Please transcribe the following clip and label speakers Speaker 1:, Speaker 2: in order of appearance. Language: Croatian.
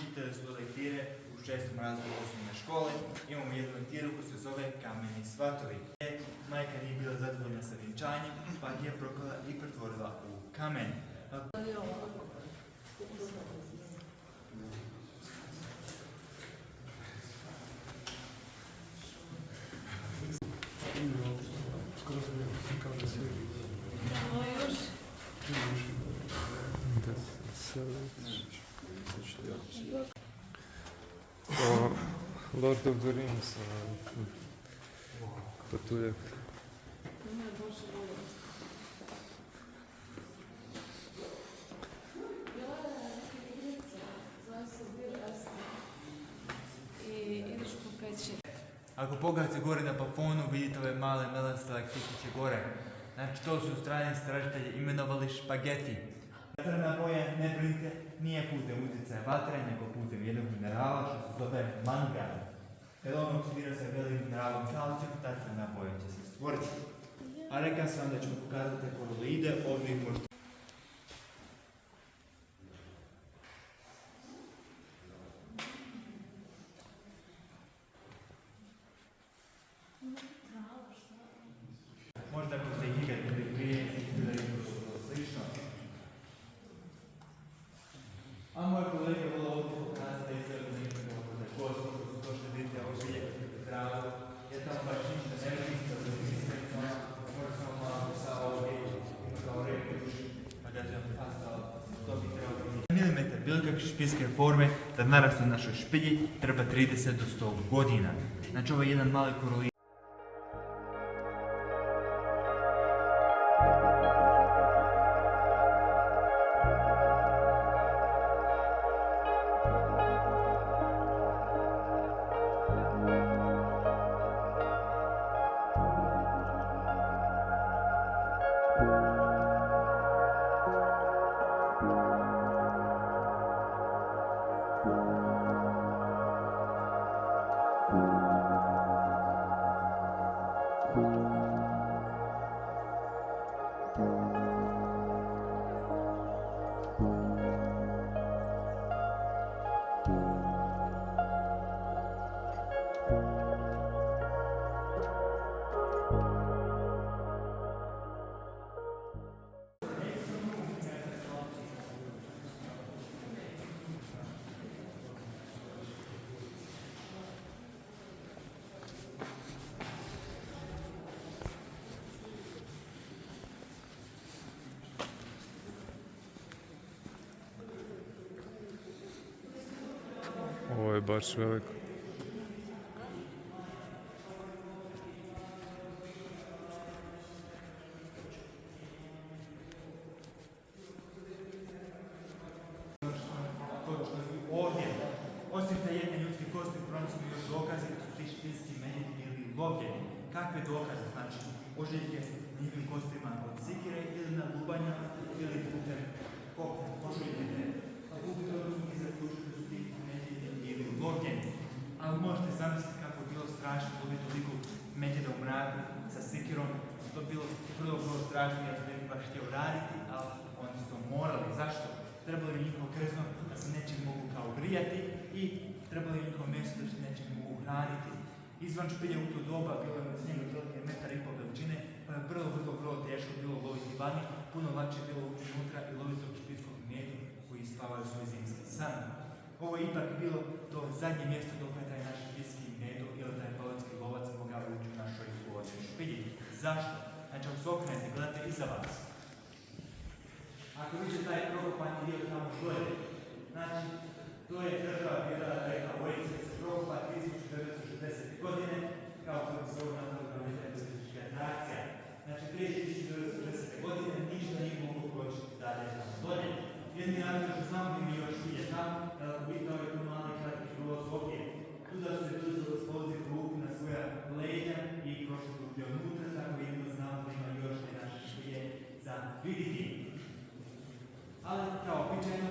Speaker 1: Čitali smo lektire u 6. razredu osnovne škole. Imamo jednu lektiru koja se zove Kameni svatovi. Majka nije bila zadovoljna sa vjenčanjem, pa je proklala i pretvorila u kamen.
Speaker 2: Lord of the Rings putuje.
Speaker 1: Ako pogledate gore na plafonu vidite ove male melen stalaktitiće gore. Znači to su strani istražitelji imenovali špageti. Crna boja, ne brinite, nije putem utjecaja vatre, nego putem jednog minerala što se zove mangan. Kada on oksidira sa velikim mineralom kalcijom, ta crna boja će se stvoriti. A rekao sam da ću pokazati koroloide, ovdje ih možete. Možda ako ste ikad bili prije, da je to slično. A moje kolege vrlo ovdje pokazati da je nešto kako da je kosti, ko su to što vidite, ovo bilje travu, jer tamo baš ništa ne vidite, da je mislimo, možda samo malo sa ovdje, ima kao replič, pa da će vam pastao, to bi trebalo biti. Milimetar bilo kakve špijske forme, da narastu na našoj špilji, treba 30 do 100 godina. Znači ovo je jedan mali korolid.
Speaker 2: baš veliko.
Speaker 1: Ovdje, osim te jedne ljudske kosti, pronašli smo još dokaze da su ti špilski medvjedi bili lovljeni. Kakve dokaze? Znači, ožiljke na njihovim kostima od sikire ili na lubanja ili putem kopne, pošuljene. A putem toga smo mi zaključili da su ti medvjedi bili lovljeni. Ali možete zamisliti kako je bilo strašno loviti toliko medvjeda u mraku sa sikirom. To je bilo vrlo strašno, ja to ne bih baš htio raditi, ali oni su to morali. Zašto? Trebalo je njihovo krzno da se nečim mogu kao grijati i trebalo je njihovo mjesto da se nečim mogu hraniti. Izvan špilje u to doba bilo je snijega otprilike 1,5 m veličine, pa je vrlo teško bilo loviti vani, puno lakše je bilo ući unutra i loviti tog špilskog medvjeda koji spavaju svoj zimski san. Ovo je ipak bilo to zadnje mjesto dok je taj naš špilski medvjed ili taj poljeski lovac mogao ući u našoj lovačkoj špilji. Zašto? Znači, ako se okrenete, gledate iza vas. Ako vidite taj prokopani dio tamo dolje, znači, to je država bila reka Vojce se prokopa 1960. godine, kao što bi se ovo napravilo turistička atrakcija. Znači, prije 1960. godine ništa nije moglo proći dalje tamo dolje. Jedni razlog što znamo da mi još ide tamo, da ako vidite ovaj tu mali kratki prolaz ovdje, tu da su se ljudi gospodi ruku na svoja leđa i prošli ruke unutra, tako jedino znamo da ima još te naše špilje za viditi. Ali, kao običajno,